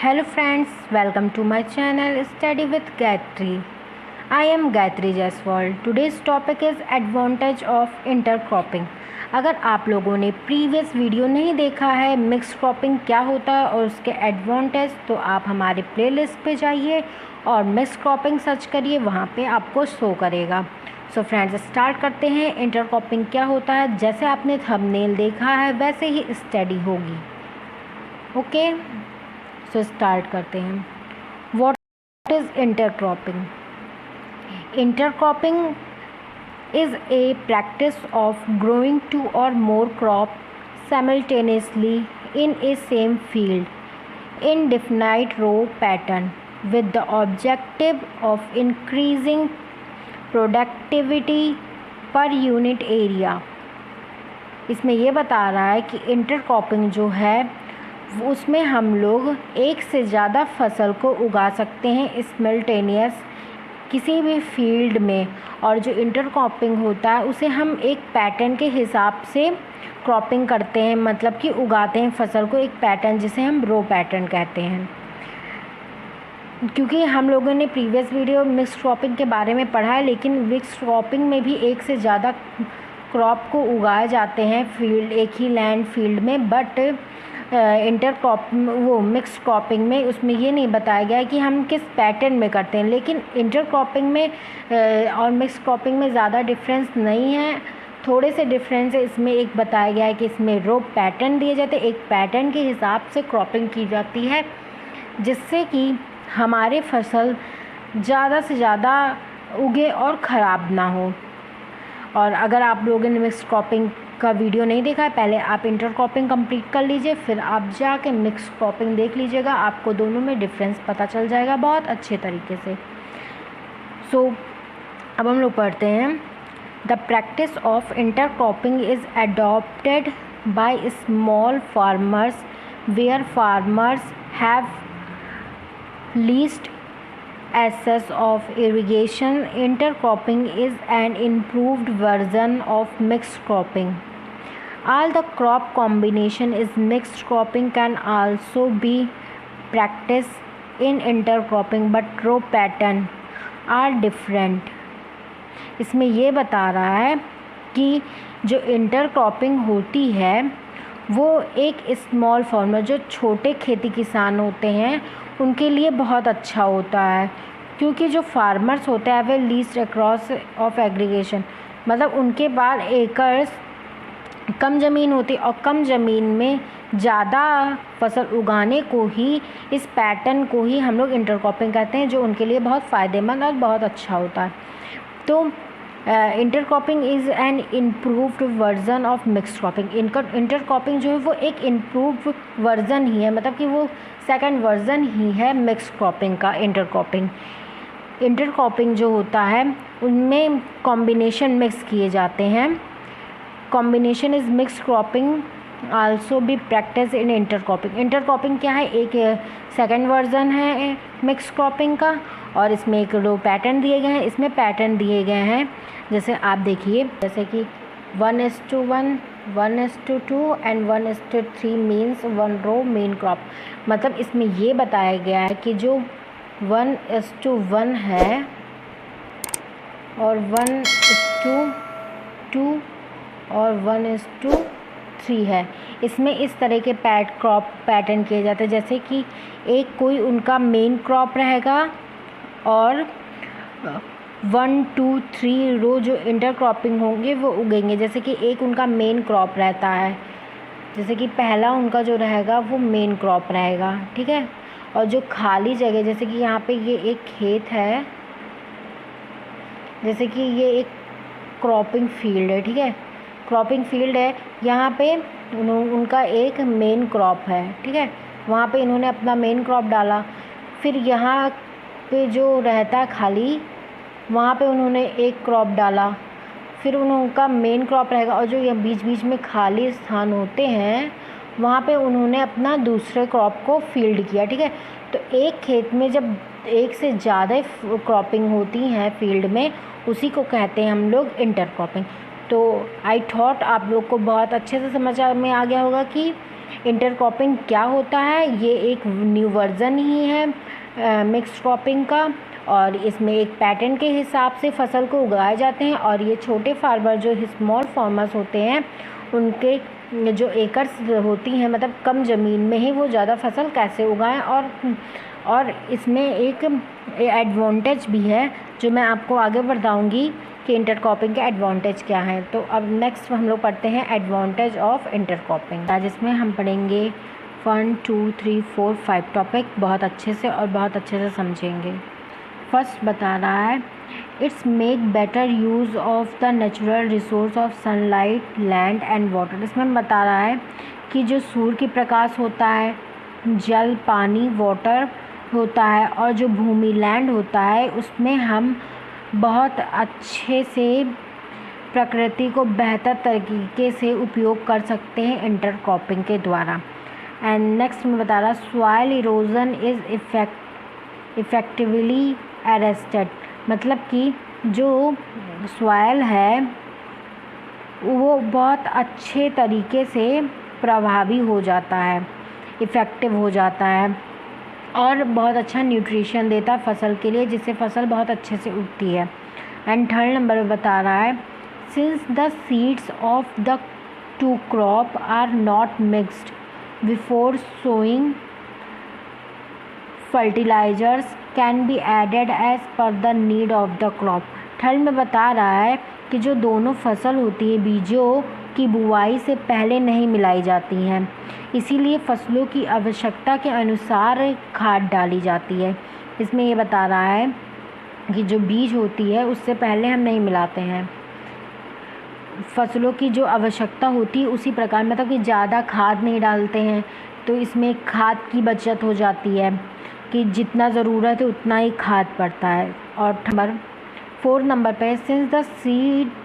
Hello friends, welcome to my channel Study with Gayatri. I am Gayatri Jaiswal. Today's topic is advantage of intercropping. अगर आप लोगों ने previous video नहीं देखा है मिक्स क्रॉपिंग क्या होता है और उसके एडवांटेज, तो आप हमारे प्लेलिस्ट पे जाइए और मिक्स क्रॉपिंग सर्च करिए, वहाँ पे आपको शो करेगा। सो फ्रेंड्स, स्टार्ट करते हैं। इंटरक्रॉपिंग क्या होता है, जैसे आपने थंबनेल देखा है वैसे ही स्टडी होगी। ओके, सो स्टार्ट करते हैं। What is intercropping? Intercropping is a practice of growing two or more crops simultaneously in a same field in definite row pattern with the objective of increasing productivity per unit area। इसमें ये बता रहा है कि intercropping जो है उसमें हम लोग एक से ज़्यादा फसल को उगा सकते हैं सिमल्टेनियस किसी भी फील्ड में। और जो इंटरक्रॉपिंग होता है उसे हम एक पैटर्न के हिसाब से क्रॉपिंग करते हैं, मतलब कि उगाते हैं फसल को एक पैटर्न जिसे हम रो पैटर्न कहते हैं। क्योंकि हम लोगों ने प्रीवियस वीडियो मिक्स क्रॉपिंग के बारे में पढ़ा है, लेकिन मिक्स क्रॉपिंग में भी एक से ज़्यादा क्रॉप को उगाए जाते हैं फील्ड, एक ही लैंड फील्ड में। बट मिक्स क्रॉपिंग में उसमें ये नहीं बताया गया है कि हम किस पैटर्न में करते हैं। लेकिन इंटरक्रॉपिंग में और मिक्स क्रॉपिंग में ज़्यादा डिफरेंस नहीं है, थोड़े से डिफरेंस है। इसमें एक बताया गया है कि इसमें रो पैटर्न दिए जाते हैं, एक पैटर्न के हिसाब से क्रॉपिंग की जाती है जिससे कि हमारे फसल ज़्यादा से ज़्यादा उगे और ख़राब ना हो। और अगर आप लोगों ने मिक्स क्रॉपिंग का वीडियो नहीं देखा है, पहले आप इंटरक्रॉपिंग कंप्लीट कर लीजिए, फिर आप जाके मिक्स क्रॉपिंग देख लीजिएगा, आपको दोनों में डिफरेंस पता चल जाएगा बहुत अच्छे तरीके से। सो अब हम लोग पढ़ते हैं। The practice of intercropping is adopted by small farmers where farmers have least access of irrigation. Intercropping is an improved version of mixed cropping. All the crop combination is mixed cropping can also be practiced in intercropping, but row pattern are different. इसमें ये बता रहा है कि जो intercropping होती है वो एक स्मॉल फार्मर, जो छोटे खेती किसान होते हैं उनके लिए बहुत अच्छा होता है। क्योंकि जो फार्मर्स होते हैं वे लीस्ट अक्रॉस ऑफ एग्रीगेशन, मतलब उनके पास एकर्स कम ज़मीन होती है और कम ज़मीन में ज़्यादा फसल उगाने को ही, इस पैटर्न को ही हम लोग इंटरक्रॉपिंग कहते हैं, जो उनके लिए बहुत फ़ायदेमंद और बहुत अच्छा होता है। तो intercropping is an improved version of mix cropping. Intercropping जो है वो एक इम्प्रूव्ड वर्जन ही है, मतलब कि वो सेकंड वर्जन ही है मिक्स क्रॉपिंग का। इंटरक्रॉपिंग जो होता है उनमें कॉम्बिनेशन मिक्स किए जाते हैं। Combination is mix cropping also be practice in intercropping. Intercropping क्या है, एक सेकंड वर्जन है मिक्स क्रॉपिंग का, और इसमें एक रो पैटर्न दिए गए हैं। इसमें पैटर्न दिए गए हैं जैसे आप देखिए, जैसे कि 1:1, 1:2 and 1:3 means one row main crop. मतलब इसमें ये बताया गया है कि जो 1:1 है और 1:2 और 1:3 है, इसमें इस तरह के क्रॉप पैटर्न किए जाते हैं। जैसे कि एक कोई उनका मेन क्रॉप रहेगा और 1, 2, 3 रो जो इंटरक्रॉपिंग होंगे वो उगेंगे। जैसे कि एक उनका मेन क्रॉप रहता है, जैसे कि पहला उनका जो रहेगा वो मेन क्रॉप रहेगा, ठीक है। और जो खाली जगह, जैसे कि यहाँ पे ये एक खेत है, जैसे कि ये एक क्रॉपिंग फील्ड है, ठीक है, क्रॉपिंग फील्ड है। यहाँ पे उनका एक मेन क्रॉप है, ठीक है, वहाँ पे इन्होंने अपना मेन क्रॉप डाला। फिर यहाँ पे जो रहता है खाली, वहाँ पे उन्होंने एक क्रॉप डाला, फिर उनका मेन क्रॉप रहेगा। और जो ये बीच बीच में खाली स्थान होते हैं वहाँ पे उन्होंने अपना दूसरे क्रॉप को फील्ड किया, ठीक है। तो एक खेत में जब एक से ज़्यादा क्रॉपिंग होती हैं फील्ड में, उसी को कहते हैं हम लोग इंटरक्रॉपिंग। तो आई थॉट आप लोग को बहुत अच्छे से समझ में आ गया होगा कि इंटरक्रॉपिंग क्या होता है? ये एक न्यू वर्ज़न ही है मिक्स्ड क्रॉपिंग का, और इसमें एक पैटर्न के हिसाब से फसल को उगाए जाते हैं। और ये छोटे फार्मर जो स्मॉल फार्मर्स होते हैं, उनके जो एकर्स होती हैं, मतलब कम ज़मीन में ही वो ज़्यादा फसल कैसे उगाएं। और इसमें एक एडवांटेज भी है जो मैं आपको आगे बताऊंगी कि इंटरक्रॉपिंग के एडवांटेज क्या हैं। तो अब नेक्स्ट हम लोग पढ़ते हैं एडवांटेज ऑफ इंटरक्रॉपिंग, जिसमें हम पढ़ेंगे 1 2 3 4 5 टॉपिक बहुत अच्छे से और बहुत अच्छे से समझेंगे। फर्स्ट बता रहा है it's make better use of the natural resource of sunlight land and water. इसमें बता रहा है कि जो सूर्य की प्रकाश होता है, जल पानी वाटर होता है, और जो भूमि लैंड होता है, उसमें हम बहुत अच्छे से प्रकृति को बेहतर तरीके से उपयोग कर सकते हैं इंटरक्रॉपिंग के द्वारा। एंड नेक्स्ट में बता रहा soil erosion is effectively arrested. मतलब कि जो सॉइल है वो बहुत अच्छे तरीके से प्रभावी हो जाता है, इफ़ेक्टिव हो जाता है, और बहुत अच्छा न्यूट्रिशन देता है फसल के लिए, जिससे फसल बहुत अच्छे से उगती है। एंड थर्ड नंबर में बता रहा है since the seeds of the two crop are not mixed before sowing, fertilisers can be added as per the need of the crop. Third में बता रहा है कि जो दोनों फसल होती है बीजों की बुआई से पहले नहीं मिलाई जाती हैं, इसीलिए फसलों की आवश्यकता के अनुसार खाद डाली जाती है। इसमें ये बता रहा है कि जो बीज होती है उससे पहले हम नहीं मिलाते हैं, फसलों की जो आवश्यकता होती है उसी प्रकार, मतलब कि ज़्यादा खाद नहीं डालते हैं, तो इसमें खाद की बचत हो जाती है कि जितना ज़रूरत है उतना ही खाद पड़ता है। और फोर्थ नंबर पे since the seed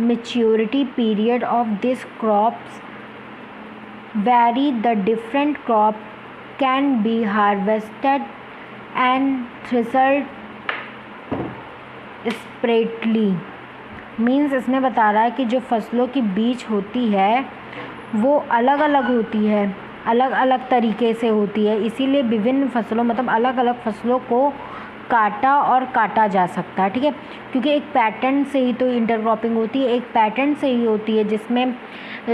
maturity period of this crops vary, the different crop can be harvested and threshed separately। Means इसमें बता रहा है कि जो फसलों की बीज होती है वो अलग अलग होती है, अलग अलग तरीके से होती है, इसीलिए विभिन्न फसलों मतलब अलग अलग फसलों को काटा जा सकता है, ठीक है। क्योंकि एक पैटर्न से ही तो इंटरक्रॉपिंग होती है, एक पैटर्न से ही होती है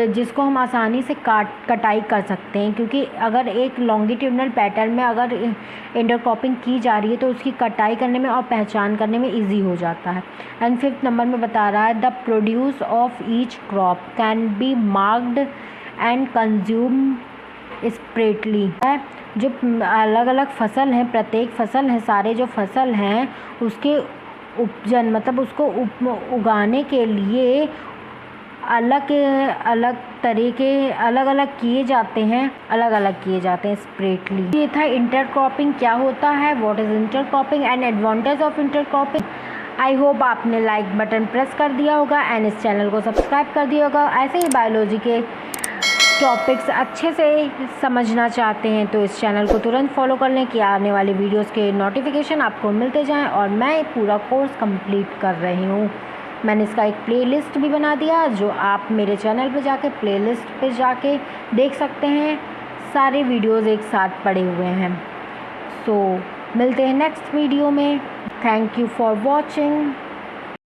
जिसको हम आसानी से कटाई कर सकते हैं। क्योंकि अगर एक लॉन्गिट्यूडनल पैटर्न में अगर इंटरक्रॉपिंग की जा रही है तो उसकी कटाई करने में और पहचान करने में इजी हो जाता है। एंड फिफ्थ नंबर में बता रहा है the produce of each crop can be marked and consume Spratly. है जो अलग अलग फसल हैं, प्रत्येक फसल है, सारे जो फसल हैं उसके उपजन मतलब उसको उगाने के लिए अलग अलग तरीके अलग अलग किए जाते हैं स्प्रेटली। ये था इंटरक्रॉपिंग क्या होता है, what is intercropping and advantage of intercropping. I hope आपने लाइक बटन प्रेस कर दिया होगा एंड इस चैनल को सब्सक्राइब कर दिया होगा। ऐसे ही बायोलॉजी के टॉपिक्स अच्छे से समझना चाहते हैं तो इस चैनल को तुरंत फॉलो कर लें कि आने वाले वीडियोस के नोटिफिकेशन आपको मिलते जाएं। और मैं पूरा कोर्स कंप्लीट कर रही हूँ, मैंने इसका एक प्लेलिस्ट भी बना दिया जो आप मेरे चैनल पे जाके प्लेलिस्ट पे जाके देख सकते हैं, सारे वीडियोस एक साथ पड़े हुए हैं। सो मिलते हैं नेक्स्ट वीडियो में। Thank you for watching.